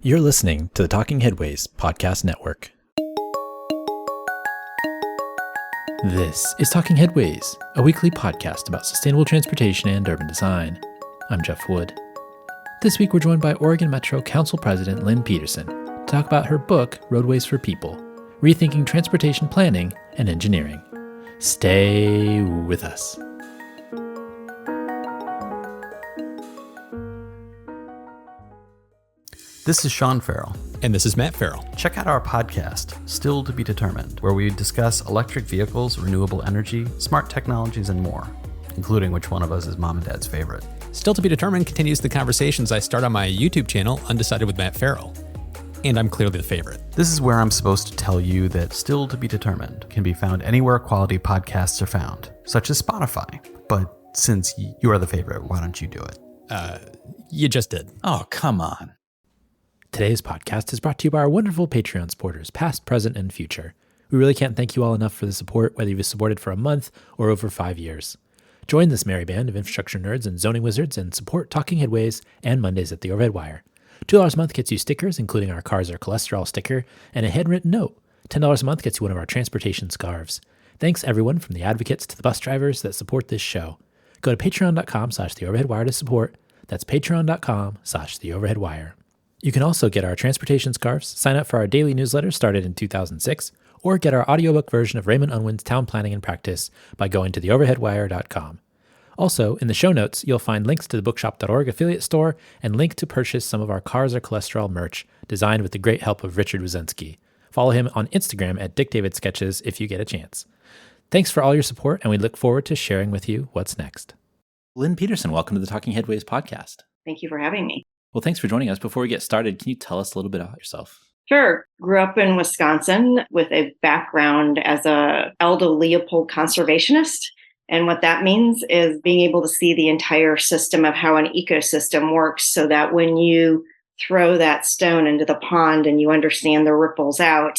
You're listening to the Talking Headways Podcast Network. This is Talking Headways, a weekly podcast about sustainable transportation and urban design. I'm Jeff Wood. This week we're joined by Oregon Metro Council President Lynn Peterson to talk about her book, Roadways for People, Rethinking Transportation Planning and Engineering. Stay with us. This is Sean Farrell. And this is Matt Farrell. Check out our podcast, Still to be Determined, where we discuss electric vehicles, renewable energy, smart technologies, and more, including which one of us is mom and dad's favorite. Still to be Determined continues the conversations I start on my YouTube channel, Undecided with Matt Farrell. And I'm clearly the favorite. This is where I'm supposed to tell you that Still to be Determined can be found anywhere quality podcasts are found, such as Spotify. But since you are the favorite, why don't you do it? You just did. Oh, come on. Today's podcast is brought to you by our wonderful Patreon supporters, past, present, and future. We really can't thank you all enough for the support, whether you've supported for a month or over 5 years. Join this merry band of infrastructure nerds and zoning wizards and support Talking Headways and Mondays at the Overhead Wire. $2 a month gets you stickers, including our Cars Are Cholesterol sticker and a handwritten note. $10 a month gets you one of our transportation scarves. Thanks everyone from the advocates to the bus drivers that support this show. Go to patreon.com/theoverheadwire to support. That's patreon.com/theoverheadwire. You can also get our transportation scarves, sign up for our daily newsletter started in 2006, or get our audiobook version of Raymond Unwin's Town Planning and Practice by going to theoverheadwire.com. Also, in the show notes, you'll find links to the bookshop.org affiliate store and link to purchase some of our Cars Are Cholesterol merch, designed with the great help of Richard Wazensky. Follow him on Instagram at DickDavidSketches if you get a chance. Thanks for all your support, and we look forward to sharing with you what's next. Lynn Peterson, welcome to the Talking Headways podcast. Thank you for having me. Well, thanks for joining us. Before we get started, can you tell us a little bit about yourself? Sure. Grew up in Wisconsin with a background as a Aldo Leopold conservationist. And what that means is being able to see the entire system of how an ecosystem works so that when you throw that stone into the pond and you understand the ripples out,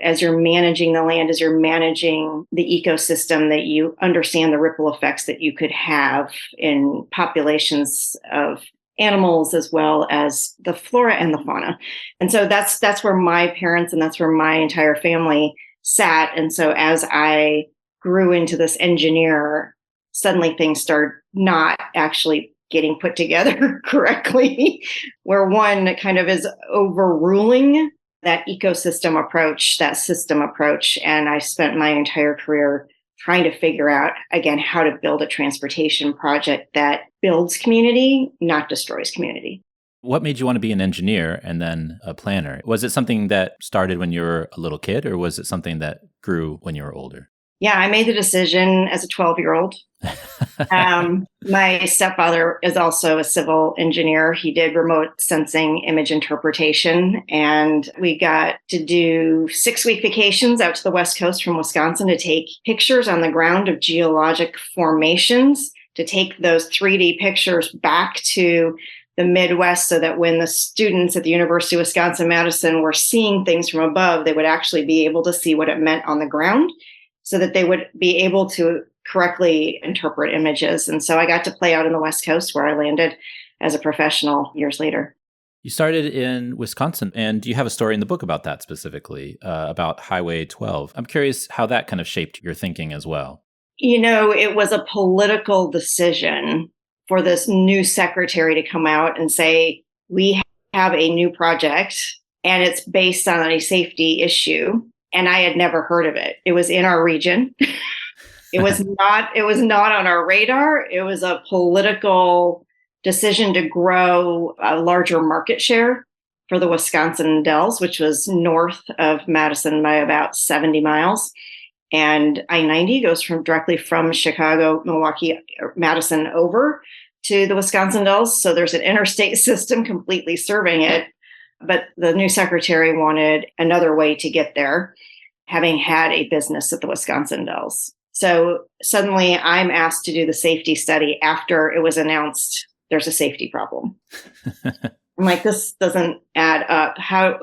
as you're managing the land, as you're managing the ecosystem, that you understand the ripple effects that you could have in populations of animals as well as the flora and the fauna. And so that's where my parents and that's where my entire family sat. And so as I grew into this engineer, suddenly things started not actually getting put together correctly, where one kind of is overruling that ecosystem approach, that system approach. And I spent my entire career trying to figure out, again, how to build a transportation project that builds community, not destroys community. What made you want to be an engineer and then a planner? Was it something that started when you were a little kid, or was it something that grew when you were older? Yeah, I made the decision as a 12-year-old. My stepfather is also a civil engineer. He did remote sensing image interpretation, and we got to do 6-week vacations out to the West Coast from Wisconsin to take pictures on the ground of geologic formations, to take those 3D pictures back to the Midwest so that when the students at the University of Wisconsin-Madison were seeing things from above, they would actually be able to see what it meant on the ground, so that they would be able to correctly interpret images. And so I got to play out in the West Coast, where I landed as a professional years later. You started in Wisconsin, and you have a story in the book about that specifically, about Highway 12. I'm curious how that kind of shaped your thinking as well. You know, it was a political decision for this new secretary to come out and say, we have a new project, and it's based on a safety issue. And I had never heard of it. It was in our region. It was not on our radar. It was a political decision to grow a larger market share for the Wisconsin Dells, which was north of Madison by about 70 miles. And I-90 goes directly from Chicago, Milwaukee, Madison over to the Wisconsin Dells. So there's an interstate system completely serving it. But the new secretary wanted another way to get there, having had a business at the Wisconsin Dells. So suddenly I'm asked to do the safety study after it was announced there's a safety problem. I'm like, this doesn't add up. How?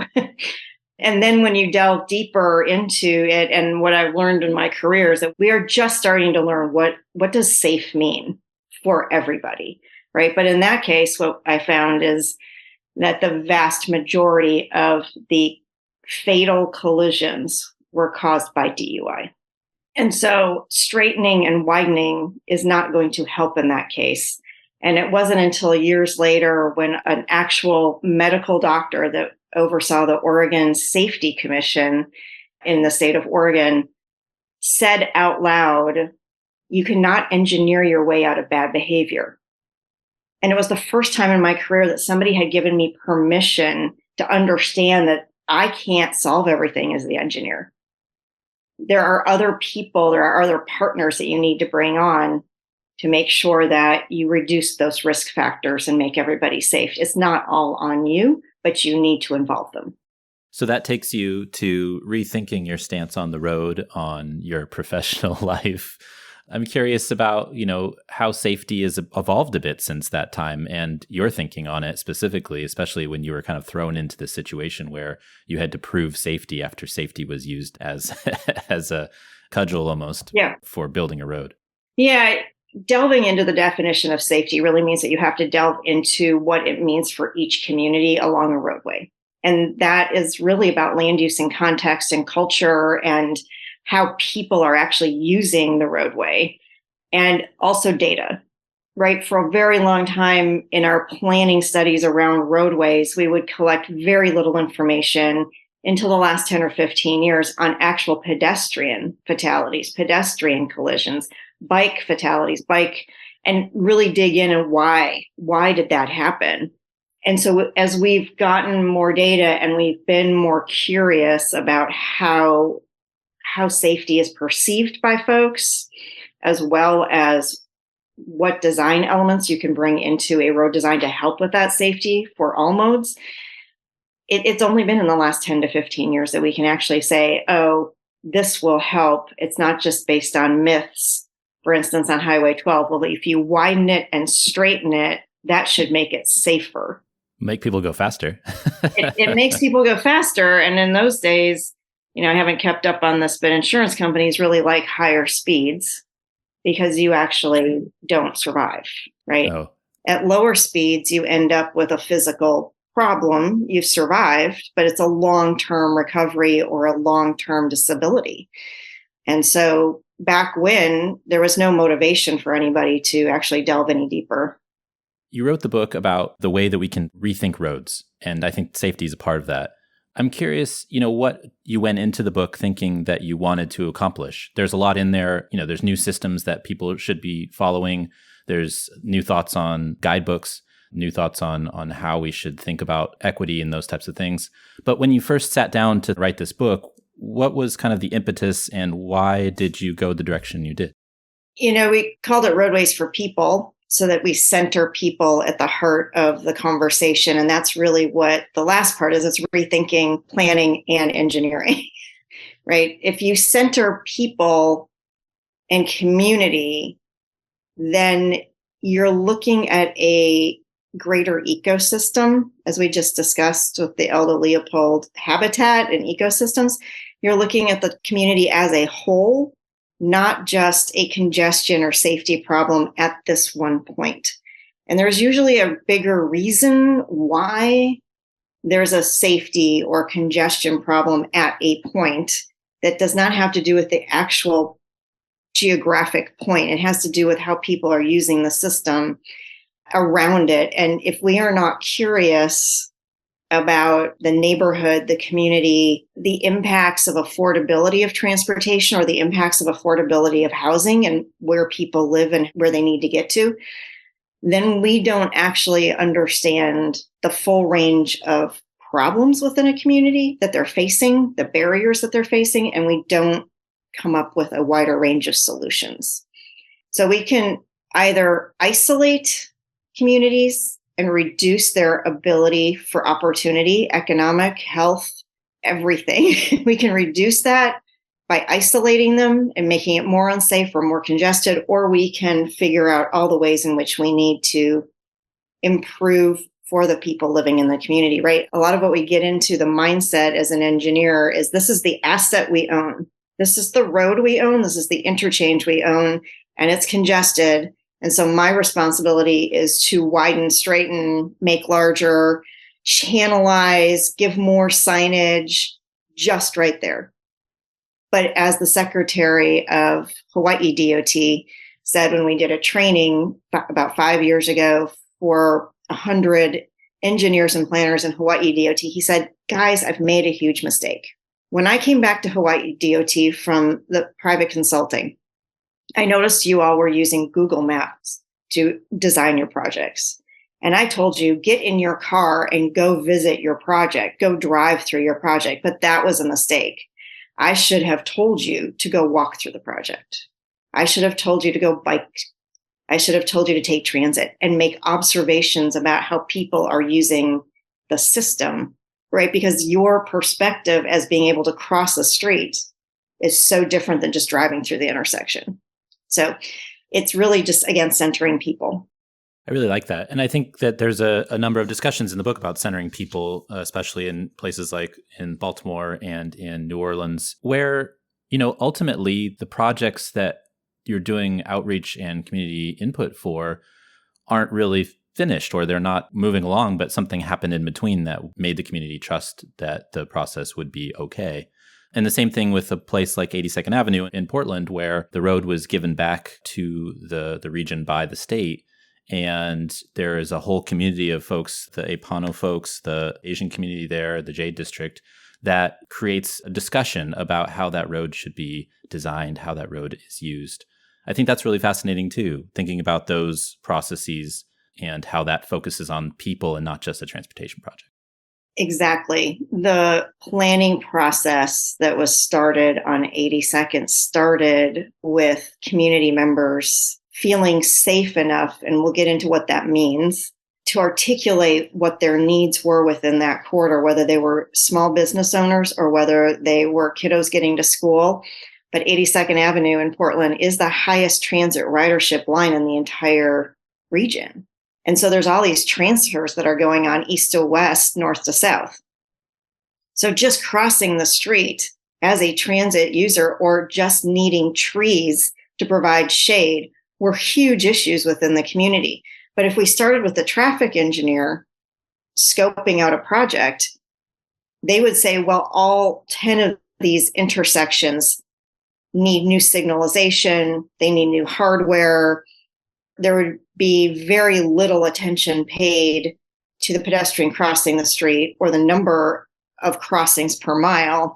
And then when you delve deeper into it, and what I've learned in my career is that we are just starting to learn what does safe mean for everybody, right? But in that case, what I found is that the vast majority of the fatal collisions were caused by DUI. And so straightening and widening is not going to help in that case. And it wasn't until years later when an actual medical doctor that oversaw the Oregon Safety Commission in the state of Oregon said out loud, you cannot engineer your way out of bad behavior. And it was the first time in my career that somebody had given me permission to understand that I can't solve everything as the engineer. There are other people, there are other partners that you need to bring on to make sure that you reduce those risk factors and make everybody safe. It's not all on you, but you need to involve them. So that takes you to rethinking your stance on the road, on your professional life. I'm curious about, how safety has evolved a bit since that time and your thinking on it specifically, especially when you were kind of thrown into the situation where you had to prove safety after safety was used as as a cudgel almost for building a road. Yeah. Delving into the definition of safety really means that you have to delve into what it means for each community along a roadway. And that is really about land use and context and culture and how people are actually using the roadway, and also data, right? For a very long time in our planning studies around roadways, we would collect very little information until the last 10 or 15 years on actual pedestrian fatalities, pedestrian collisions, bike fatalities, and really dig in and why did that happen? And so as we've gotten more data and we've been more curious about how safety is perceived by folks, as well as what design elements you can bring into a road design to help with that safety for all modes, it's only been in the last 10 to 15 years that we can actually say, oh, this will help. It's not just based on myths. For instance, on Highway 12, well, if you widen it and straighten it, that should make it safer. Make people go faster. it makes people go faster. And in those days, I haven't kept up on this, but insurance companies really like higher speeds because you actually don't survive, right? Oh. At lower speeds, you end up with a physical problem. You've survived, but it's a long-term recovery or a long-term disability. And so back when, there was no motivation for anybody to actually delve any deeper. You wrote the book about the way that we can rethink roads, and I think safety is a part of that. I'm curious, what you went into the book thinking that you wanted to accomplish. There's a lot in there. There's new systems that people should be following. There's new thoughts on guidebooks, new thoughts on how we should think about equity and those types of things. But when you first sat down to write this book, what was kind of the impetus and why did you go the direction you did? We called it Roadways for People, so that we center people at the heart of the conversation. And that's really what the last part is. It's rethinking, planning, and engineering, right? If you center people and community, then you're looking at a greater ecosystem, as we just discussed with the Elder Leopold habitat and ecosystems. You're looking at the community as a whole, not just a congestion or safety problem at this one point. And there's usually a bigger reason why there's a safety or congestion problem at a point that does not have to do with the actual geographic point. It has to do with how people are using the system around it. And if we are not curious about the neighborhood, the community, the impacts of affordability of transportation or the impacts of affordability of housing and where people live and where they need to get to, then we don't actually understand the full range of problems within a community that they're facing, the barriers that they're facing, and we don't come up with a wider range of solutions. So we can either isolate communities and reduce their ability for opportunity, economic, health, everything. We can reduce that by isolating them and making it more unsafe or more congested, or we can figure out all the ways in which we need to improve for the people living in the community, right? A lot of what we get into the mindset as an engineer is this is the asset we own. This is the road we own. This is the interchange we own, and it's congested. And so my responsibility is to widen, straighten, make larger, channelize, give more signage, just right there. But as the secretary of Hawaii DOT said when we did a training about 5 years ago for 100 engineers and planners in Hawaii DOT, he said, guys, I've made a huge mistake. When I came back to Hawaii DOT from the private consulting, I noticed you all were using Google Maps to design your projects. And I told you, get in your car and go visit your project, go drive through your project. But that was a mistake. I should have told you to go walk through the project. I should have told you to go bike. I should have told you to take transit and make observations about how people are using the system, right? Because your perspective as being able to cross a street is so different than just driving through the intersection. So it's really just, again, centering people. I really like that. And I think that there's a number of discussions in the book about centering people, especially in places like in Baltimore and in New Orleans, where, ultimately the projects that you're doing outreach and community input for aren't really finished, or they're not moving along, but something happened in between that made the community trust that the process would be okay. And the same thing with a place like 82nd Avenue in Portland, where the road was given back to the region by the state. And there is a whole community of folks, the Apano folks, the Asian community there, the Jade District, that creates a discussion about how that road should be designed, how that road is used. I think that's really fascinating too, thinking about those processes and how that focuses on people and not just a transportation project. Exactly. The planning process that was started on 82nd started with community members feeling safe enough, and we'll get into what that means, to articulate what their needs were within that corridor, whether they were small business owners or whether they were kiddos getting to school. But 82nd Avenue in Portland is the highest transit ridership line in the entire region. And so there's all these transfers that are going on east to west, north to south. So just crossing the street as a transit user or just needing trees to provide shade were huge issues within the community. But if we started with the traffic engineer scoping out a project, they would say, well, all 10 of these intersections need new signalization, they need new hardware. There would be very little attention paid to the pedestrian crossing the street or the number of crossings per mile,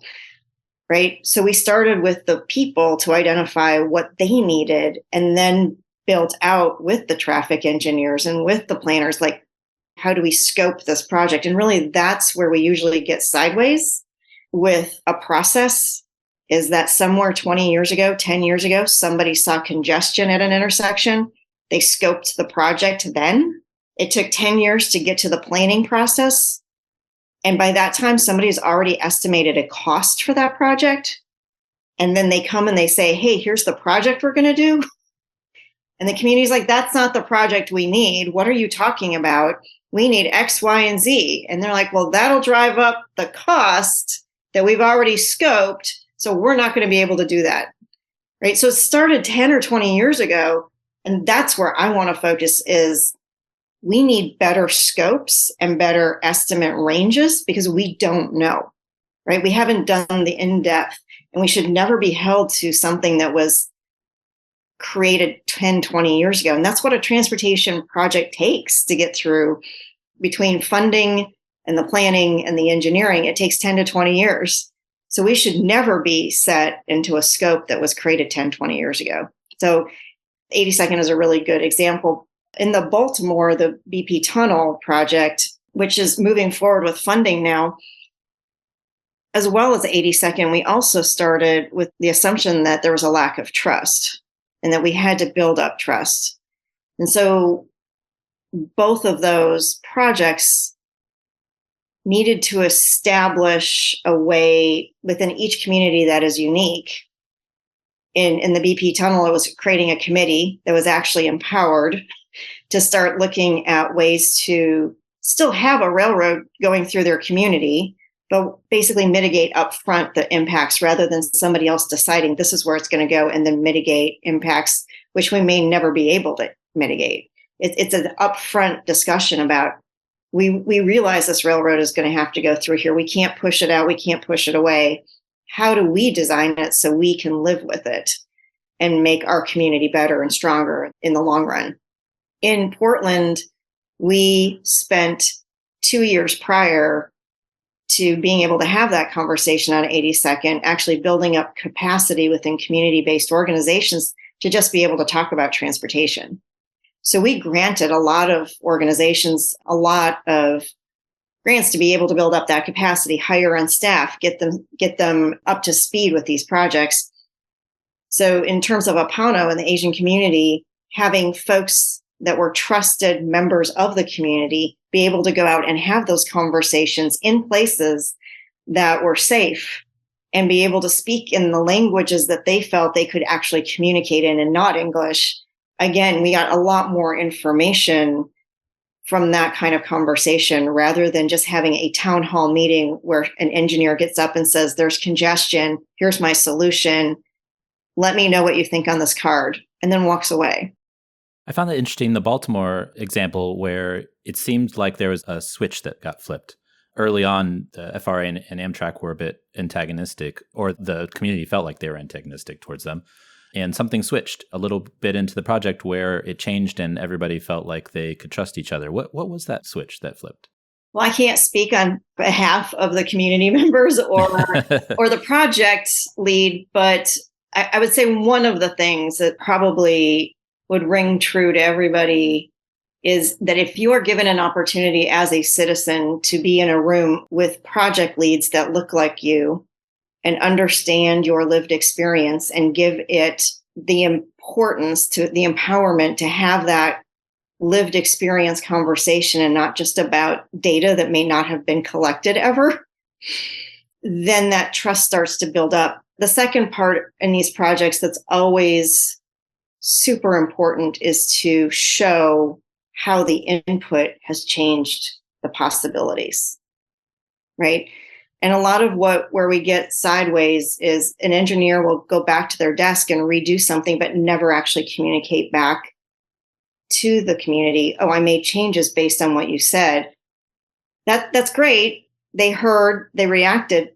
right? So we started with the people to identify what they needed and then built out with the traffic engineers and with the planners, like, how do we scope this project? And really, that's where we usually get sideways with a process, is that somewhere 20 years ago, 10 years ago, somebody saw congestion at an intersection. They scoped the project then. It took 10 years to get to the planning process. And by that time, somebody's already estimated a cost for that project. And then they come and they say, hey, here's the project we're going to do. And the community's like, that's not the project we need. What are you talking about? We need X, Y, and Z. And they're like, well, that'll drive up the cost that we've already scoped. So we're not going to be able to do that. Right. So it started 10 or 20 years ago. And that's where I want to focus is we need better scopes and better estimate ranges because we don't know, right? We haven't done the in-depth, and we should never be held to something that was created 10, 20 years ago. And that's what a transportation project takes to get through. Between funding and the planning and the engineering, it takes 10 to 20 years. So we should never be set into a scope that was created 10, 20 years ago. So 82nd is a really good example. In the Baltimore, the BP Tunnel project, which is moving forward with funding now, as well as 82nd, we also started with the assumption that there was a lack of trust and that we had to build up trust. And so both of those projects needed to establish a way within each community that is unique. In the BP Tunnel, it was creating a committee that was actually empowered to start looking at ways to still have a railroad going through their community, but basically mitigate upfront the impacts rather than somebody else deciding this is where it's going to go and then mitigate impacts, which we may never be able to mitigate. It's an upfront discussion about we realize this railroad is going to have to go through here. We can't push it out. We can't push it away. How do we design it so we can live with it and make our community better and stronger in the long run? In Portland, we spent 2 years prior to being able to have that conversation on 82nd, actually building up capacity within community-based organizations to just be able to talk about transportation. So we granted a lot of organizations a lot of grants to be able to build up that capacity, hire on staff, get them up to speed with these projects. So in terms of Apano and the Asian community, having folks that were trusted members of the community be able to go out and have those conversations in places that were safe and be able to speak in the languages that they felt they could actually communicate in and not English. Again, we got a lot more information from that kind of conversation rather than just having a town hall meeting where an engineer gets up and says, there's congestion, here's my solution, let me know what you think on this card, and then walks away. I found that interesting, the Baltimore example, where it seemed like there was a switch that got flipped. Early on, the FRA and Amtrak were a bit antagonistic, or the community felt like they were antagonistic towards them. And something switched a little bit into the project where it changed and everybody felt like they could trust each other. What was that switch that flipped? Well, I can't speak on behalf of the community members or the project lead, but I would say one of the things that probably would ring true to everybody is that if you are given an opportunity as a citizen to be in a room with project leads that look like you and understand your lived experience and give it the importance to the empowerment to have that lived experience conversation and not just about data that may not have been collected ever, then that trust starts to build up. The second part in these projects that's always super important is to show how the input has changed the possibilities, right? And a lot of where we get sideways is an engineer will go back to their desk and redo something, but never actually communicate back to the community. Oh, I made changes based on what you said. That's great. They heard, they reacted.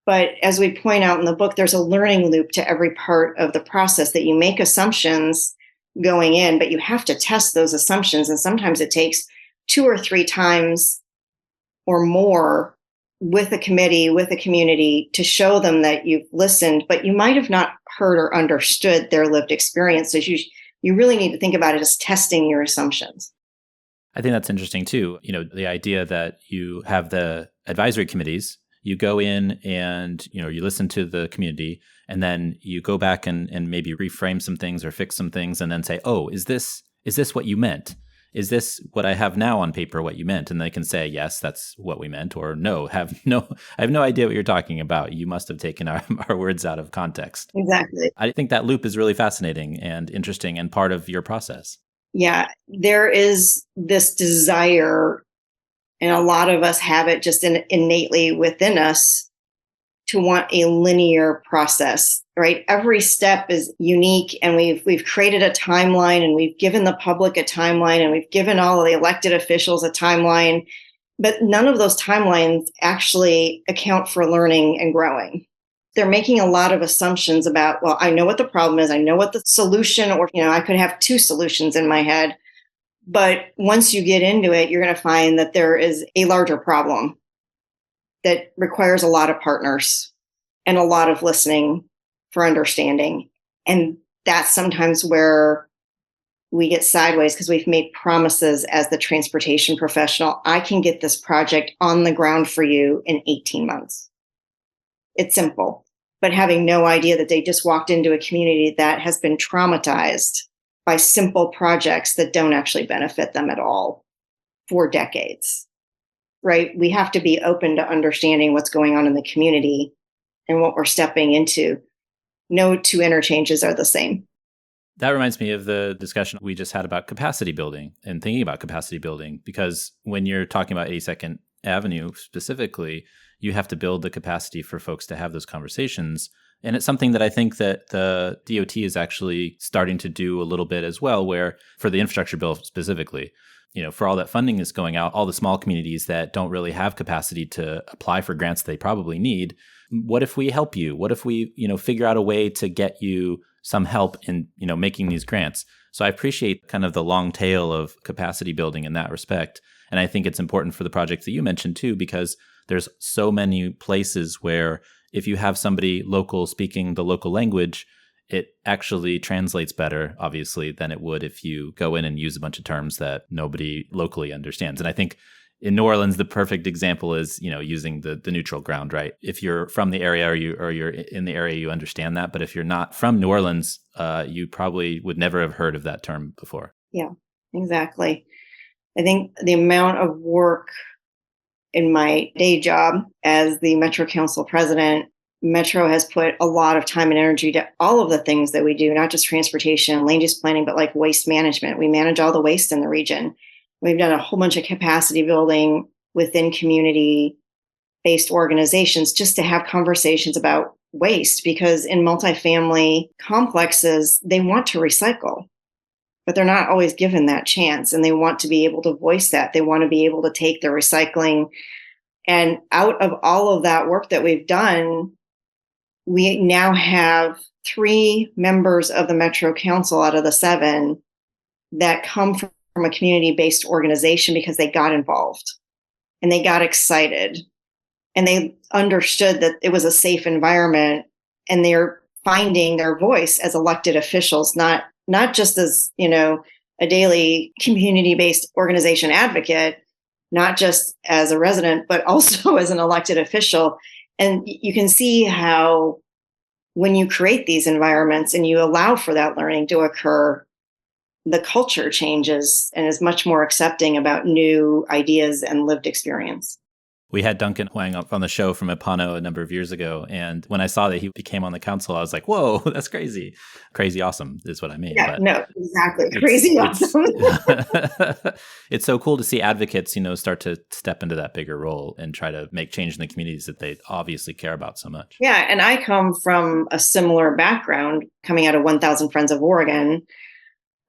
But as we point out in the book, there's a learning loop to every part of the process that you make assumptions going in, but you have to test those assumptions. And sometimes it takes 2 or 3 times or more with a committee, with a community to show them that you've listened, but you might have not heard or understood their lived experience. So you really need to think about it as testing your assumptions. I think that's interesting too. The idea that you have the advisory committees, you go in and, you listen to the community and then you go back and maybe reframe some things or fix some things and then say, oh, is this what you meant? Is this what I have now on paper what you meant? And they can say, yes, that's what we meant, or no, I have no idea what you're talking about. You must have taken our words out of context. Exactly. I think that loop is really fascinating and interesting and part of your process. Yeah, there is this desire, and a lot of us have it just innately within us, to want a linear process, right? Every step is unique, and we've created a timeline, and we've given the public a timeline, and we've given all of the elected officials a timeline, but none of those timelines actually account for learning and growing. They're making a lot of assumptions about, well, I know what the problem is, I know what the solution, or I could have 2 solutions in my head. But once you get into it, you're going to find that there is a larger problem that requires a lot of partners and a lot of listening for understanding. And that's sometimes where we get sideways because we've made promises as the transportation professional. I can get this project on the ground for you in 18 months. It's simple, but having no idea that they just walked into a community that has been traumatized by simple projects that don't actually benefit them at all for decades, right? We have to be open to understanding what's going on in the community and what we're stepping into. No 2 interchanges are the same. That reminds me of the discussion we just had about capacity building and thinking about capacity building, because when you're talking about 82nd Avenue specifically, you have to build the capacity for folks to have those conversations. And it's something that I think that the DOT is actually starting to do a little bit as well, where for the infrastructure bill specifically, for all that funding is going out, all the small communities that don't really have capacity to apply for grants they probably need, what if we help you? What if we, figure out a way to get you some help in, making these grants? So I appreciate kind of the long tail of capacity building in that respect. And I think it's important for the projects that you mentioned too, because there's so many places where if you have somebody local speaking the local language, it actually translates better, obviously, than it would if you go in and use a bunch of terms that nobody locally understands. And I think in New Orleans, the perfect example is, using the neutral ground, right? If you're from the area or you're in the area, you understand that. But if you're not from New Orleans, you probably would never have heard of that term before. Yeah, exactly. I think the amount of work in my day job as the Metro Council president, Metro has put a lot of time and energy to all of the things that we do, not just transportation, land use planning, but like waste management. We manage all the waste in the region. We've done a whole bunch of capacity building within community-based organizations just to have conversations about waste, because in multifamily complexes, they want to recycle, but they're not always given that chance. And they want to be able to voice that. They want to be able to take their recycling. And out of all of that work that we've done, we now have 3 members of the Metro Council out of the 7 that come from a community-based organization because they got involved and they got excited and they understood that it was a safe environment, and they're finding their voice as elected officials, not just as, a daily community-based organization advocate, not just as a resident, but also as an elected official. And you can see how when you create these environments and you allow for that learning to occur, the culture changes and is much more accepting about new ideas and lived experience. We had Duncan Huang up on the show from Epano a number of years ago. And when I saw that he became on the council, I was like, whoa, that's crazy. Crazy awesome is what I mean. Yeah, no, exactly. Crazy awesome. It's so cool to see advocates, start to step into that bigger role and try to make change in the communities that they obviously care about so much. Yeah. And I come from a similar background coming out of 1,000 Friends of Oregon.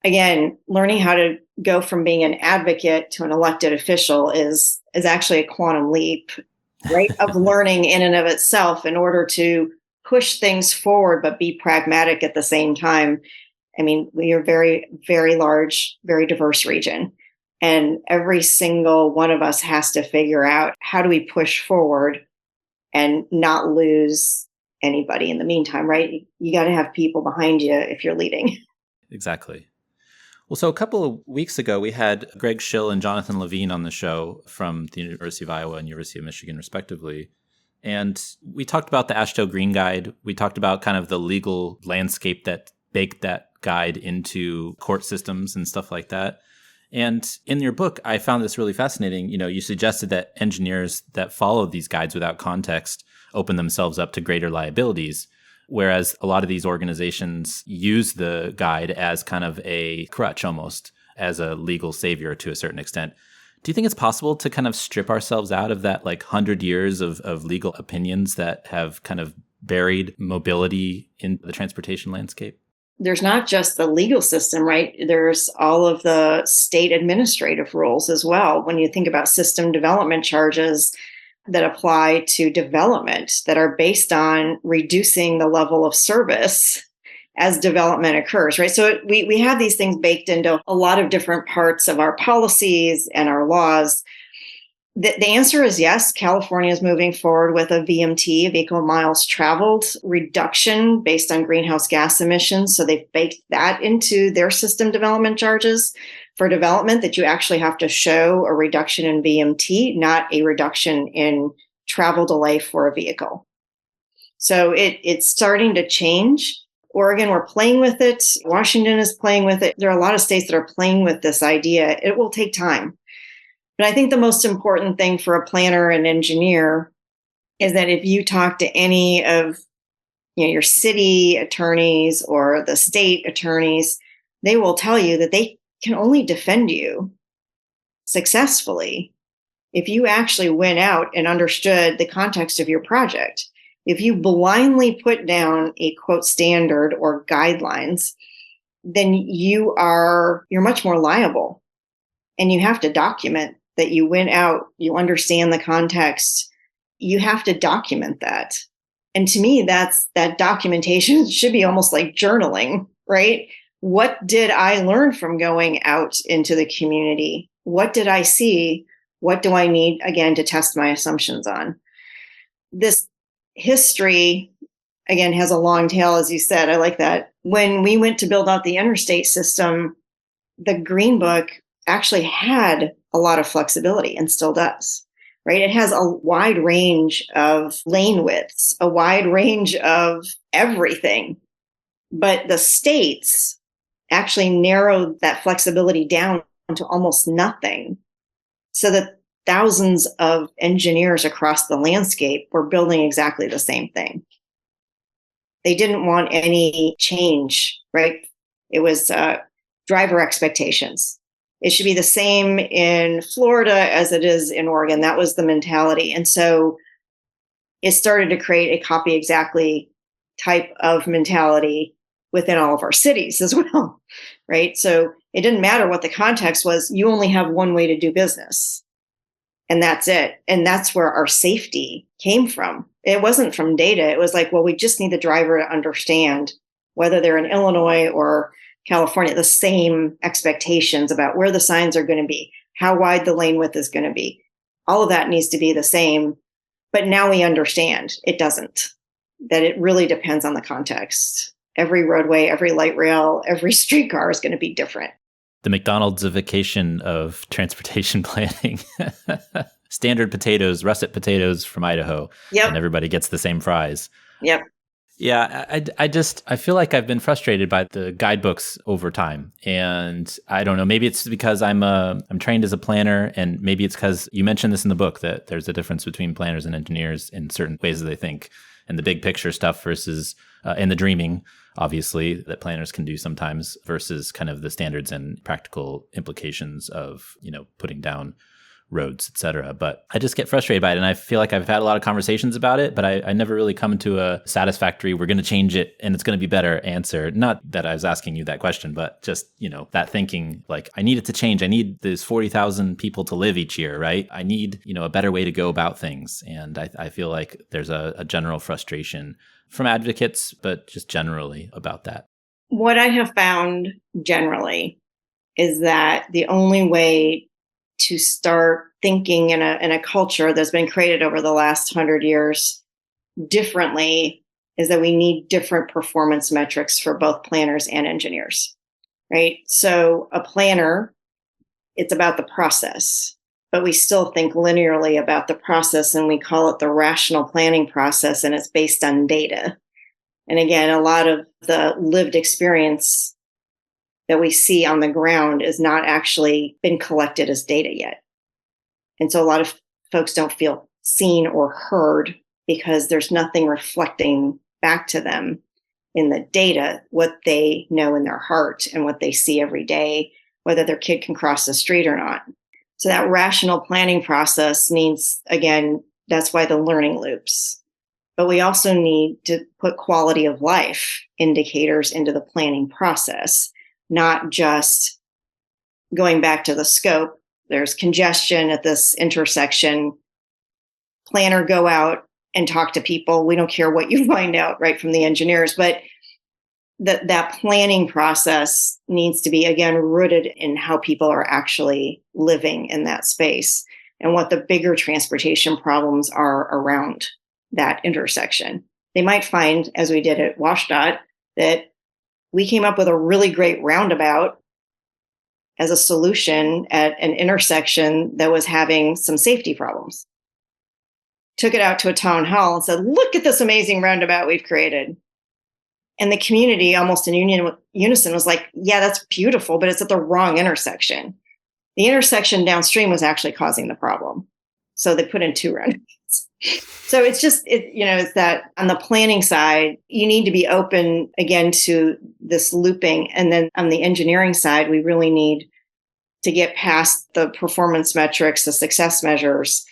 Again, learning how to go from being an advocate to an elected official is actually a quantum leap, right? Of learning in and of itself in order to push things forward, but be pragmatic at the same time. I mean, we are very, very large, very diverse region. And every single one of us has to figure out how do we push forward and not lose anybody in the meantime, right? You got to have people behind you if you're leading. Exactly. Well, so a couple of weeks ago, we had Greg Schill and Jonathan Levine on the show from the University of Iowa and University of Michigan, respectively. And we talked about the AASHTO Green Guide. We talked about kind of the legal landscape that baked that guide into court systems and stuff like that. And in your book, I found this really fascinating. You suggested that engineers that follow these guides without context open themselves up to greater liabilities, whereas a lot of these organizations use the guide as kind of a crutch, almost as a legal savior to a certain extent. Do you think it's possible to kind of strip ourselves out of that 100 years of legal opinions that have kind of buried mobility in the transportation landscape? There's not just the legal system, right? There's all of the state administrative rules as well. When you think about system development charges that apply to development that are based on reducing the level of service as development occurs, right? So we have these things baked into a lot of different parts of our policies and our laws. The answer is yes. California is moving forward with a VMT, vehicle miles traveled reduction based on greenhouse gas emissions. So they've baked that into their system development charges for development, that you actually have to show a reduction in VMT, not a reduction in travel delay for a vehicle. So it's starting to change. Oregon, we're playing with it. Washington is playing with it. There are a lot of states that are playing with this idea. It will take time. But I think the most important thing for a planner and engineer is that if you talk to any of your city attorneys or the state attorneys, they will tell you that they can only defend you successfully if you actually went out and understood the context of your project. If you blindly put down a quote standard or guidelines, then you're much more liable. And you have to document that you went out, you understand the context. You have to document that. And to me, that documentation should be almost like journaling, right? What did I learn from going out into the community? What did I see? What do I need, again, to test my assumptions on? This history, again, has a long tail, as you said. I like that. When we went to build out the interstate system, the Green Book actually had a lot of flexibility and still does, right? It has a wide range of lane widths, a wide range of everything. But the states actually narrowed that flexibility down to almost nothing, so that thousands of engineers across the landscape were building exactly the same thing. They didn't want any change, right? It was driver expectations. It should be the same in Florida as it is in Oregon. That was the mentality. And so it started to create a copy exactly type of mentality within all of our cities as well, right? So it didn't matter what the context was. You only have one way to do business, and that's it. And that's where our safety came from. It wasn't from data. It was like, well, we just need the driver to understand, whether they're in Illinois or California, the same expectations about where the signs are going to be, how wide the lane width is going to be. All of that needs to be the same. But now we understand it doesn't, that it really depends on the context. Every roadway, every light rail, every streetcar is going to be different. The McDonald'sification of transportation planning. Standard potatoes, russet potatoes from Idaho. Yep. And everybody gets the same fries. Yep. Yeah, I feel like I've been frustrated by the guidebooks over time. And I don't know, maybe it's because I'm trained as a planner, and maybe it's because you mentioned this in the book, that there's a difference between planners and engineers in certain ways that they think, and the big picture stuff versus, and the dreaming, obviously, that planners can do sometimes, versus kind of the standards and practical implications of, putting down roads, et cetera. But I just get frustrated by it. And I feel like I've had a lot of conversations about it, but I never really come to a satisfactory, we're going to change it and it's going to be better answer. Not that I was asking you that question, but just, that thinking, like, I need it to change. I need these 40,000 people to live each year, right? I need, a better way to go about things. And I feel like there's a general frustration from advocates, but just generally about that. What I have found generally is that the only way to start thinking in a culture that's been created over the last 100 years differently is that we need different performance metrics for both planners and engineers, right? So a planner, it's about the process, but we still think linearly about the process, and we call it the rational planning process, and it's based on data. And again, a lot of the lived experience that we see on the ground is not actually been collected as data yet. And so a lot of folks don't feel seen or heard because there's nothing reflecting back to them in the data what they know in their heart and what they see every day, whether their kid can cross the street or not. So that rational planning process needs, again, that's why the learning loops. But we also need to put quality of life indicators into the planning process, not just going back to the scope. There's congestion at this intersection. Planner, go out and talk to people. We don't care what you find out, right, from the engineers, but that planning process needs to be, again, rooted in how people are actually living in that space and what the bigger transportation problems are around that intersection. They might find, as we did at WashDOT, that we came up with a really great roundabout as a solution at an intersection that was having some safety problems. Took it out to a town hall and said, look at this amazing roundabout we've created. And the community, almost in unison, was like, yeah, that's beautiful, but it's at the wrong intersection. The intersection downstream was actually causing the problem. So they put in two roundabouts. So it's just, it's that on the planning side, you need to be open again to this looping. And then on the engineering side, we really need to get past the performance metrics, the success measures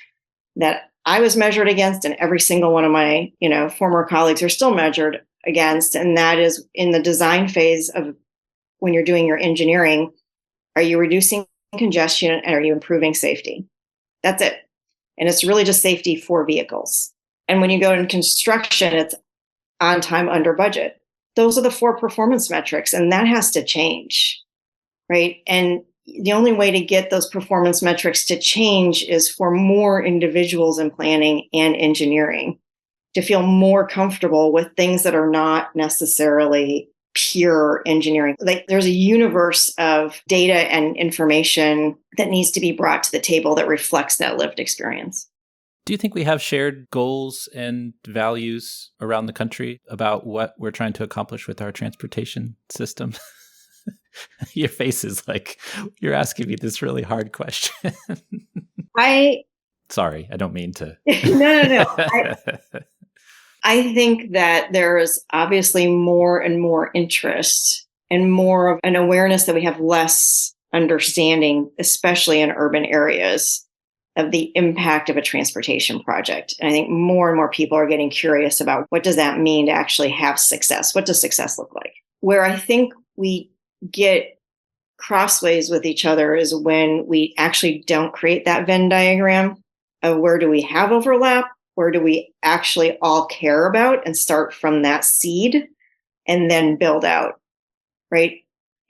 that I was measured against, and every single one of my, former colleagues are still measured against. And that is in the design phase of when you're doing your engineering, are you reducing congestion and are you improving safety? That's it. And it's really just safety for vehicles. And when you go in construction, it's on time, under budget. Those are the 4 performance metrics, and that has to change, right? And the only way to get those performance metrics to change is for more individuals in planning and engineering to feel more comfortable with things that are not necessarily pure engineering. Like there's a universe of data and information that needs to be brought to the table that reflects that lived experience. Do you think we have shared goals and values around the country about what we're trying to accomplish with our transportation system? Your face is like, you're asking me this really hard question. Sorry, I don't mean to. No. I think that there is obviously more and more interest and more of an awareness that we have less understanding, especially in urban areas, of the impact of a transportation project. And I think more and more people are getting curious about what does that mean to actually have success? What does success look like? Where I think we get crossways with each other is when we actually don't create that Venn diagram of where do we have overlap, where do we actually all care about, and start from that seed and then build out, right?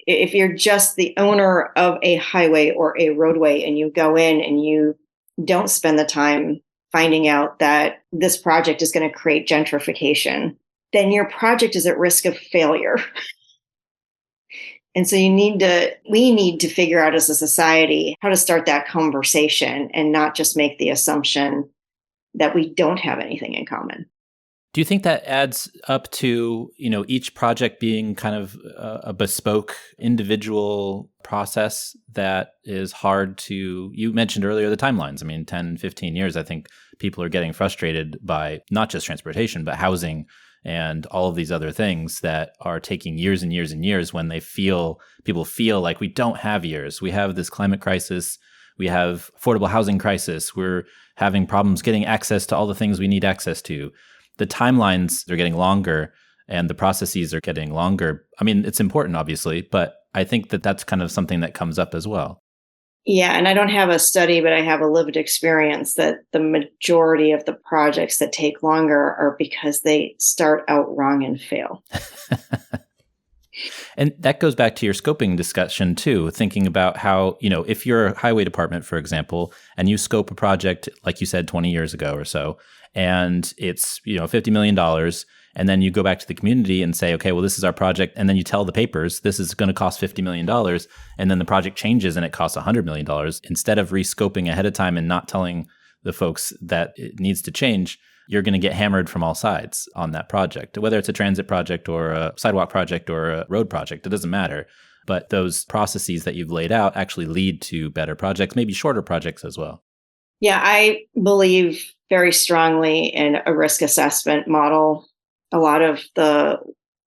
If you're just the owner of a highway or a roadway and you go in and you don't spend the time finding out that this project is going to create gentrification, then your project is at risk of failure. And so we need to figure out as a society how to start that conversation and not just make the assumption that we don't have anything in common. Do you think that adds up to, each project being kind of a bespoke individual process that is hard to, you mentioned earlier the timelines. 10, 15 years, I think people are getting frustrated by not just transportation, but housing and all of these other things that are taking years and years and years when people feel like we don't have years. We have this climate crisis. We have affordable housing crisis. We're having problems getting access to all the things we need access to. The timelines are getting longer and the processes are getting longer. It's important, obviously, but I think that that's kind of something that comes up as well. Yeah, and I don't have a study, but I have a lived experience that the majority of the projects that take longer are because they start out wrong and fail. And that goes back to your scoping discussion too, thinking about how, if you're a highway department, for example, and you scope a project, like you said, 20 years ago or so, and it's, $50 million, and then you go back to the community and say, okay, well, this is our project. And then you tell the papers, this is going to cost $50 million. And then the project changes and it costs $100 million. Instead of rescoping ahead of time and not telling the folks that it needs to change, you're going to get hammered from all sides on that project, whether it's a transit project or a sidewalk project or a road project, it doesn't matter. But those processes that you've laid out actually lead to better projects, maybe shorter projects as well. Yeah, I believe very strongly in a risk assessment model. A lot of the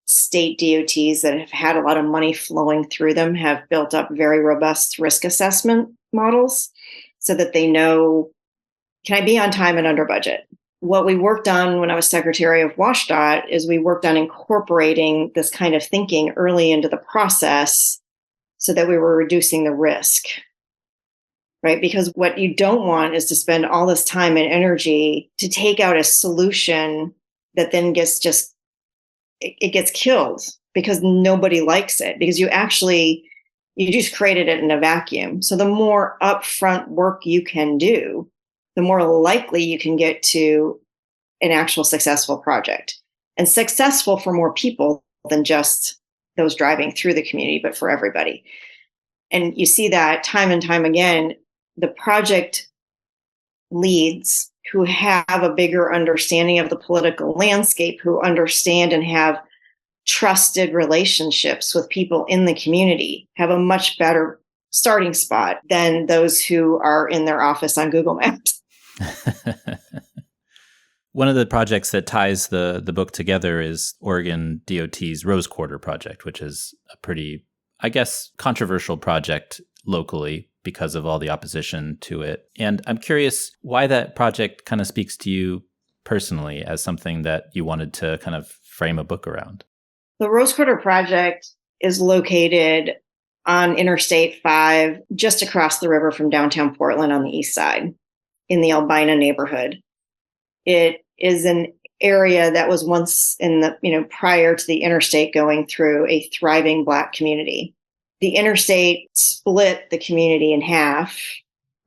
state DOTs that have had a lot of money flowing through them have built up very robust risk assessment models so that they know, can I be on time and under budget? What we worked on when I was Secretary of WashDOT is we worked on incorporating this kind of thinking early into the process so that we were reducing the risk, right? Because what you don't want is to spend all this time and energy to take out a solution that then gets killed because nobody likes it, because you just created it in a vacuum. So the more upfront work you can do, the more likely you can get to an actual successful project, and successful for more people than just those driving through the community, but for everybody. And you see that time and time again, the project leads who have a bigger understanding of the political landscape, who understand and have trusted relationships with people in the community, have a much better starting spot than those who are in their office on Google Maps. One of the projects that ties the book together is Oregon DOT's Rose Quarter project, which is a pretty, I guess, controversial project locally because of all the opposition to it. And I'm curious why that project kind of speaks to you personally as something that you wanted to kind of frame a book around. The Rose Quarter project is located on Interstate 5, just across the river from downtown Portland on the east side in the Albina neighborhood. It is an area that was once prior to the interstate going through, a thriving Black community. The interstate split the community in half,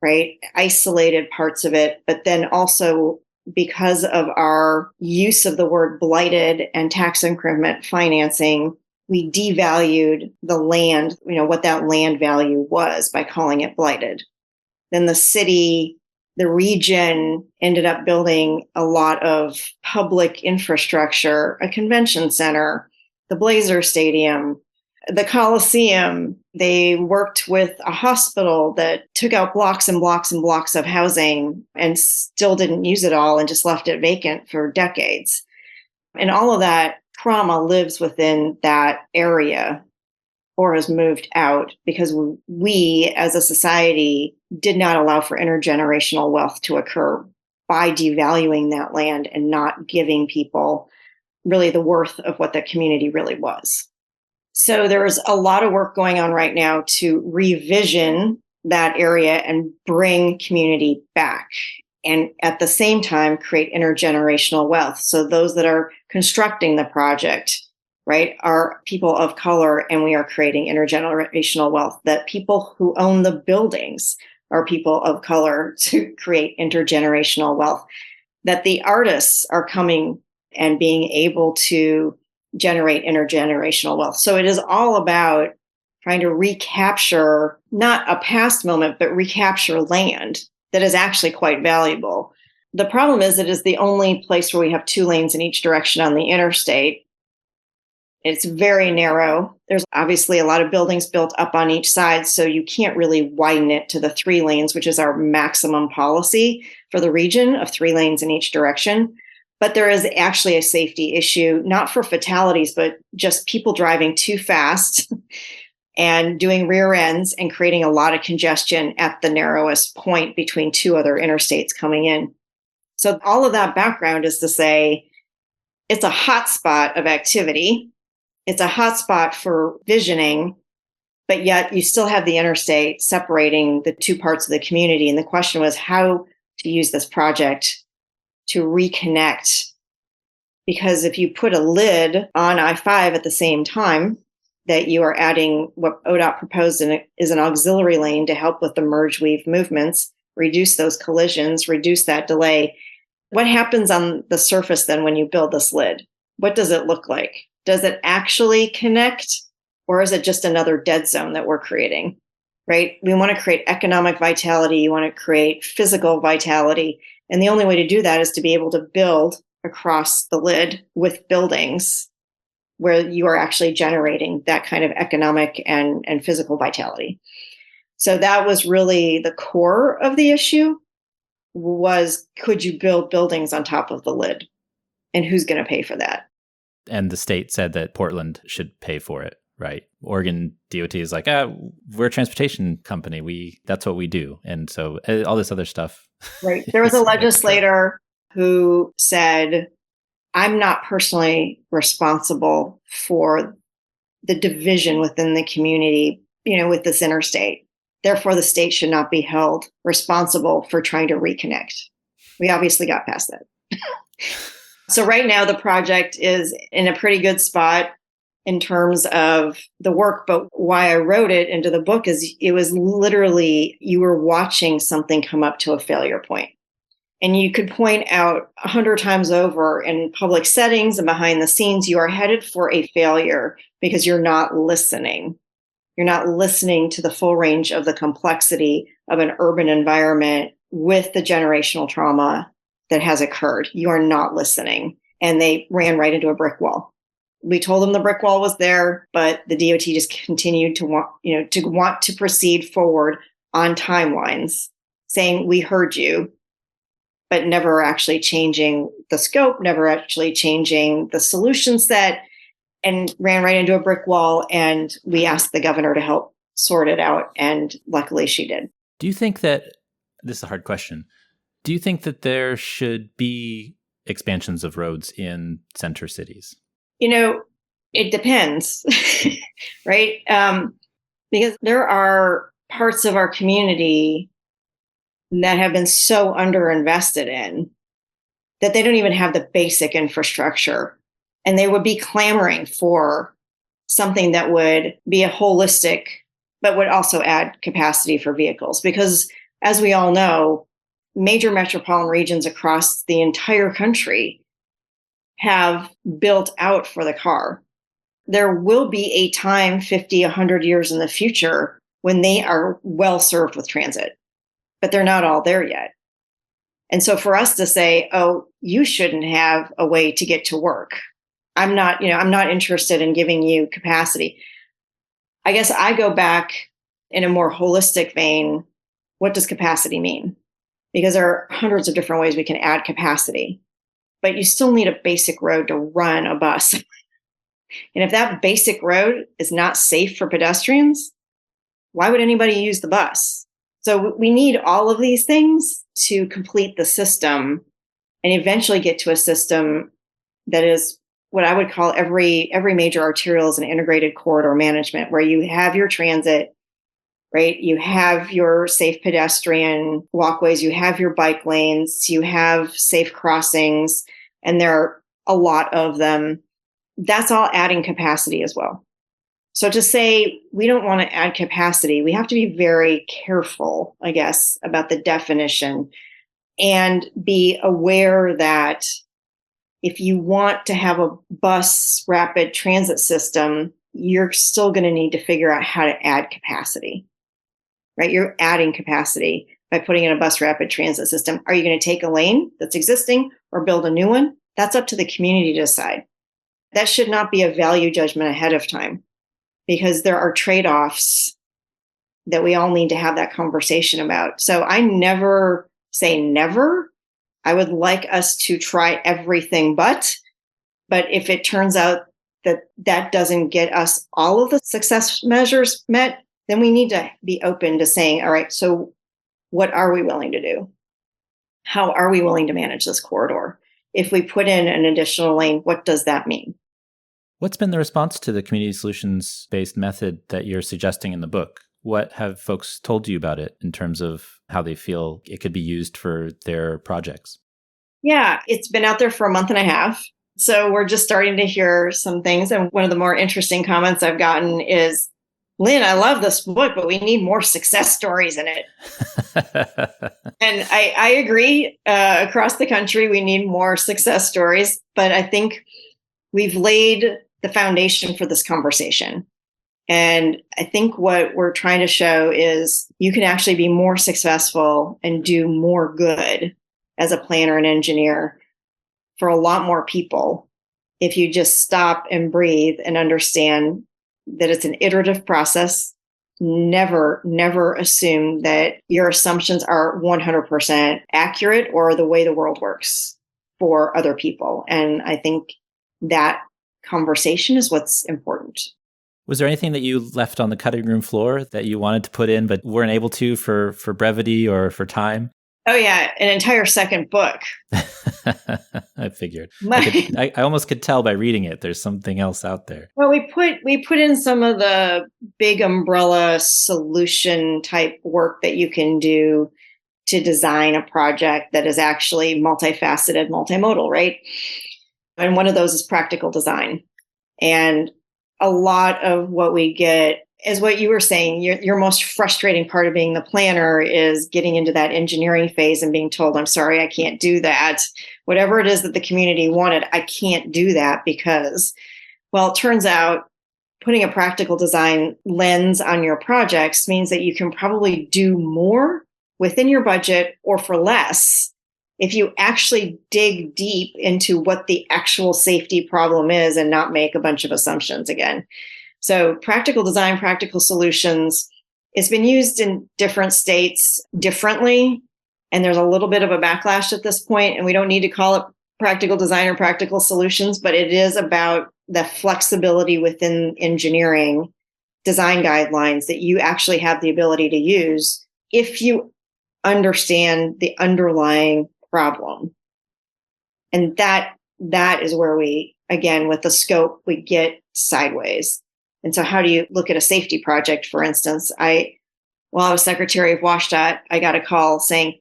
right? Isolated parts of it, but then also because of our use of the word blighted and tax increment financing, we devalued the land, what that land value was by calling it blighted. Then the region ended up building a lot of public infrastructure, a convention center, the Blazer Stadium, the Coliseum. They worked with a hospital that took out blocks and blocks and blocks of housing and still didn't use it all and just left it vacant for decades. And all of that trauma lives within that area or has moved out because we as a society did not allow for intergenerational wealth to occur by devaluing that land and not giving people really the worth of what the community really was. So there's a lot of work going on right now to revision that area and bring community back. And at the same time, create intergenerational wealth. So those that are constructing the project, right, are people of color, and we are creating intergenerational wealth. That people who own the buildings are people of color to create intergenerational wealth. That the artists are coming and being able to generate intergenerational wealth. So it is all about trying to recapture, not a past moment, but recapture land that is actually quite valuable. The problem is it is the only place where we have 2 lanes in each direction on the interstate. It's very narrow. There's obviously a lot of buildings built up on each side, so you can't really widen it to the 3 lanes, which is our maximum policy for the region of 3 lanes in each direction. But there is actually a safety issue, not for fatalities, but just people driving too fast and doing rear ends and creating a lot of congestion at the narrowest point between 2 other interstates coming in. So all of that background is to say it's a hotspot of activity. It's a hotspot for visioning, but yet you still have the interstate separating the 2 parts of the community. And the question was how to use this project to reconnect. Because if you put a lid on I-5 at the same time, that you are adding what ODOT proposed is an auxiliary lane to help with the merge weave movements, reduce those collisions, reduce that delay. What happens on the surface then when you build this lid? What does it look like? Does it actually connect, or is it just another dead zone that we're creating, right? We want to create economic vitality. You want to create physical vitality. And the only way to do that is to be able to build across the lid with buildings where you are actually generating that kind of economic and physical vitality. So that was really the core of the issue, was could you build buildings on top of the lid? And who's going to pay for that? And the state said that Portland should pay for it, right? Oregon DOT is like, we're a transportation company. That's what we do. And so all this other stuff. Right. There was a legislator who said, I'm not personally responsible for the division within the community, with this interstate. Therefore, the state should not be held responsible for trying to reconnect. We obviously got past that. So right now, the project is in a pretty good spot in terms of the work. But why I wrote it into the book is it was literally, you were watching something come up to a failure point. And you could point out 100 times over in public settings and behind the scenes, you are headed for a failure because you're not listening. You're not listening to the full range of the complexity of an urban environment with the generational trauma that has occurred. You are not listening. And they ran right into a brick wall. We told them the brick wall was there, but the DOT just continued to want to proceed forward on timelines, saying, we heard you, but never actually changing the scope, never actually changing the solution set, and ran right into a brick wall. And we asked the governor to help sort it out. And luckily she did. Do you think that, this is a hard question, do you think that there should be expansions of roads in center cities? It depends, right? Because there are parts of our community that have been so underinvested in that they don't even have the basic infrastructure. And they would be clamoring for something that would be a holistic, but would also add capacity for vehicles. Because as we all know, major metropolitan regions across the entire country have built out for the car. There will be a time 50, 100 years in the future when they are well served with transit, but they're not all there yet. And so for us to say, oh, you shouldn't have a way to get to work. I'm not interested in giving you capacity. I guess I go back in a more holistic vein. What does capacity mean? Because there are hundreds of different ways we can add capacity, but you still need a basic road to run a bus. And if that basic road is not safe for pedestrians, why would anybody use the bus? So we need all of these things to complete the system and eventually get to a system that is what I would call every major arterial is an integrated corridor management, where you have your transit, right? You have your safe pedestrian walkways, you have your bike lanes, you have safe crossings, and there are a lot of them. That's all adding capacity as well. So to say we don't want to add capacity, we have to be very careful, I guess, about the definition and be aware that if you want to have a bus rapid transit system, you're still going to need to figure out how to add capacity, right? You're adding capacity by putting in a bus rapid transit system. Are you going to take a lane that's existing or build a new one? That's up to the community to decide. That should not be a value judgment ahead of time, because there are trade-offs that we all need to have that conversation about. So I never say never. I would like us to try everything but if it turns out that that doesn't get us all of the success measures met, then we need to be open to saying, all right, so what are we willing to do? How are we willing to manage this corridor? If we put in an additional lane, what does that mean? What's been the response to the community solutions-based method that you're suggesting in the book? What have folks told you about it in terms of how they feel it could be used for their projects? Yeah, it's been out there for a month and a half. So we're just starting to hear some things. And one of the more interesting comments I've gotten is, Lynn, I love this book, but we need more success stories in it. And I agree. Across the country, we need more success stories. But I think we've laid the foundation for this conversation. And I think what we're trying to show is you can actually be more successful and do more good as a planner and engineer for a lot more people if you just stop and breathe and understand that it's an iterative process. Never assume that your assumptions are 100% accurate or the way the world works for other people. And I think that conversation is what's important. Was there anything that you left on the cutting room floor that you wanted to put in but weren't able to for brevity or for time? Oh yeah, an entire second book. I figured. I almost could tell by reading it. There's something else out there. Well, we put in some of the big umbrella solution type work that you can do to design a project that is actually multifaceted, multimodal, right? And one of those is practical design. And a lot of what we get is what you were saying. Your most frustrating part of being the planner is getting into that engineering phase and being told, I'm sorry, I can't do that. Whatever it is that the community wanted, I can't do that because, well, it turns out putting a practical design lens on your projects means that you can probably do more within your budget or for less if you actually dig deep into what the actual safety problem is and not make a bunch of assumptions again. So practical design, practical solutions, it's been used in different states differently. And there's a little bit of a backlash at this point, and we don't need to call it practical design or practical solutions, but it is about the flexibility within engineering design guidelines that you actually have the ability to use if you understand the underlying problem. And that is where we, again, with the scope, we get sideways. And so how do you look at a safety project, for instance? While I was secretary of WSDOT, I got a call saying,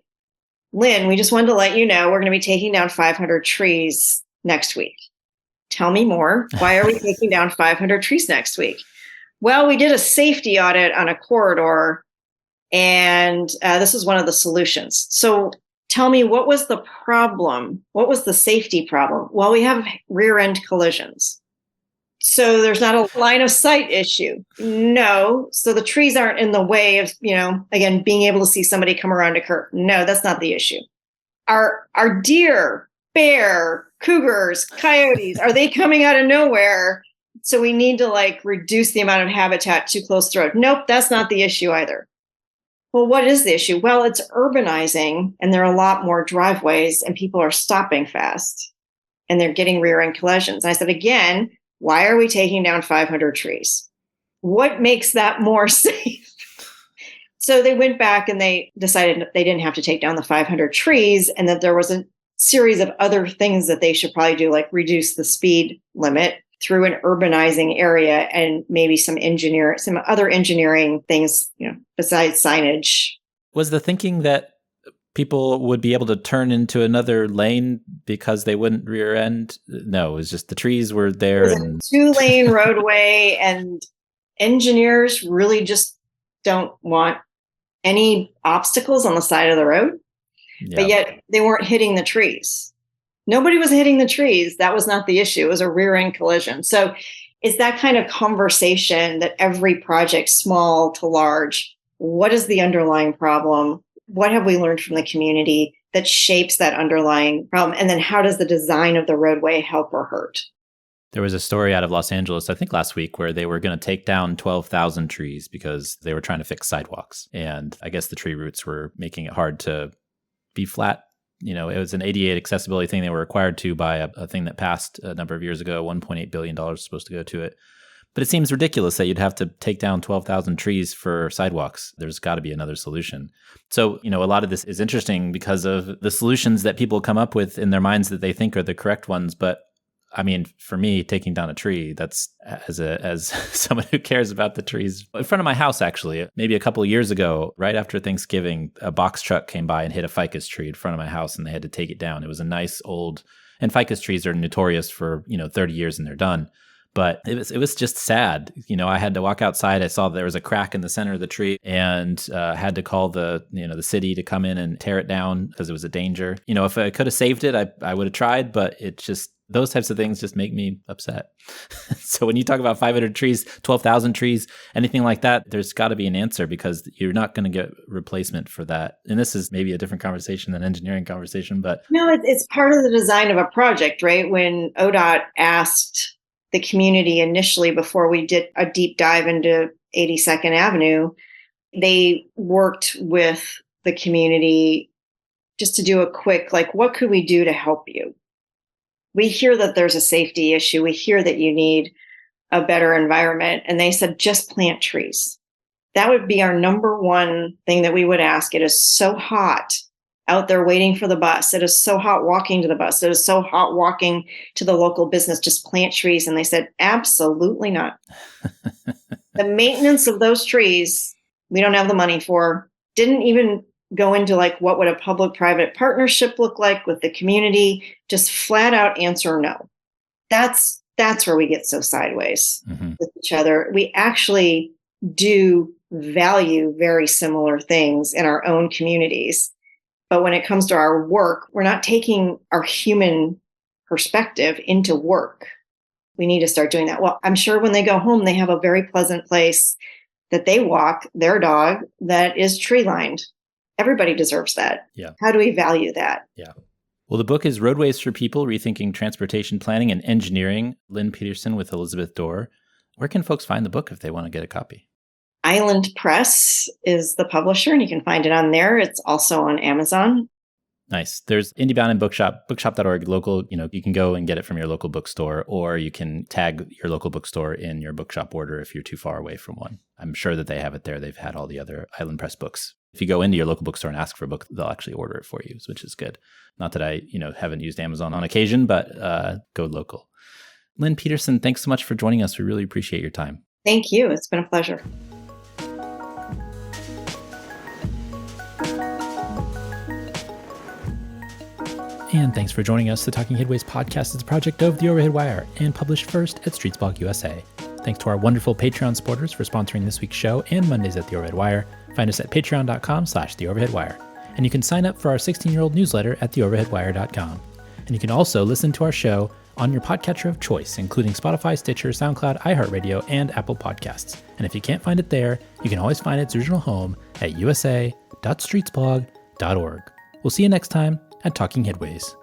Lynn, we just wanted to let you know we're going to be taking down 500 trees next week. Tell me more. Why are we taking down 500 trees next week? Well, we did a safety audit on a corridor, and this was one of the solutions. So tell me, what was the problem? What was the safety problem? Well, we have rear end collisions. So there's not a line of sight issue. No. So the trees aren't in the way of, again, being able to see somebody come around a curve. No, that's not the issue. Our deer, bear, cougars, coyotes, are they coming out of nowhere? So we need to reduce the amount of habitat too close to the road. Nope, that's not the issue either. Well, what is the issue? Well, it's urbanizing, and there are a lot more driveways, and people are stopping fast, and they're getting rear end collisions. And I said, again, why are we taking down 500 trees? What makes that more safe? So they went back and they decided that they didn't have to take down the 500 trees, and that there was a series of other things that they should probably do, like reduce the speed limit through an urbanizing area, and maybe some other engineering things, besides signage. Was the thinking that people would be able to turn into another lane because they wouldn't rear end? No, it was just the trees were there. It was a 2-lane roadway, and engineers really just don't want any obstacles on the side of the road. Yeah. But yet they weren't hitting the trees. Nobody was hitting the trees. That was not the issue. It was a rear end collision. So it's that kind of conversation that every project, small to large, what is the underlying problem? What have we learned from the community that shapes that underlying problem? And then how does the design of the roadway help or hurt? There was a story out of Los Angeles, I think last week, where they were going to take down 12,000 trees because they were trying to fix sidewalks. And I guess the tree roots were making it hard to be flat. It was an ADA accessibility thing they were required to by a thing that passed a number of years ago. $1.8 billion was supposed to go to it. But it seems ridiculous that you'd have to take down 12,000 trees for sidewalks. There's got to be another solution. So, a lot of this is interesting because of the solutions that people come up with in their minds that they think are the correct ones. But I mean, for me, taking down a tree, that's as someone who cares about the trees. In front of my house, actually, maybe a couple of years ago, right after Thanksgiving, a box truck came by and hit a ficus tree in front of my house, and they had to take it down. It was a nice old, and ficus trees are notorious for 30 years and they're done. But it was just sad. I had to walk outside. I saw there was a crack in the center of the tree, and had to call the city to come in and tear it down because it was a danger. If I could have saved it, I would have tried. But it just, those types of things just make me upset. So when you talk about 500 trees, 12,000 trees, anything like that, there's got to be an answer, because you're not going to get replacement for that. And this is maybe a different conversation than engineering conversation, but no, it's part of the design of a project, right? When ODOT asked the community initially, before we did a deep dive into 82nd Avenue, they worked with the community just to do a quick, what could we do to help you? We hear that there's a safety issue. We hear that you need a better environment. And they said, just plant trees. That would be our number one thing that we would ask. It is so hot out there waiting for the bus. It is so hot walking to the bus. It is so hot walking to the local business. Just plant trees. And they said, absolutely not. The maintenance of those trees, we don't have the money for. Didn't even go into what would a public-private partnership look like with the community. Just flat out answer no. That's where we get so sideways with each other. We actually do value very similar things in our own communities. But when it comes to our work, we're not taking our human perspective into work. We need to start doing that. Well, I'm sure when they go home, they have a very pleasant place that they walk their dog that is tree lined. Everybody deserves that. Yeah. How do we value that? Yeah. Well, the book is Roadways for People, Rethinking Transportation Planning and Engineering, Lynn Peterson with Elizabeth Dorr. Where can folks find the book if they want to get a copy? Island Press is the publisher, and you can find it on there. It's also on Amazon. Nice. There's IndieBound and Bookshop, bookshop.org, local, you can go and get it from your local bookstore, or you can tag your local bookstore in your bookshop order if you're too far away from one. I'm sure that they have it there. They've had all the other Island Press books. If you go into your local bookstore and ask for a book, they'll actually order it for you, which is good. Not that I, haven't used Amazon on occasion, but go local. Lynn Peterson, thanks so much for joining us. We really appreciate your time. Thank you. It's been a pleasure. And thanks for joining us. The Talking Headways podcast is a project of The Overhead Wire and published first at Streetsblog USA. Thanks to our wonderful Patreon supporters for sponsoring this week's show and Mondays at The Overhead Wire. Find us at patreon.com/TheOverheadWire. And you can sign up for our 16-year-old newsletter at TheOverheadWire.com. And you can also listen to our show on your podcatcher of choice, including Spotify, Stitcher, SoundCloud, iHeartRadio, and Apple Podcasts. And if you can't find it there, you can always find its original home at usa.streetsblog.org. We'll see you next time at Talking Headways.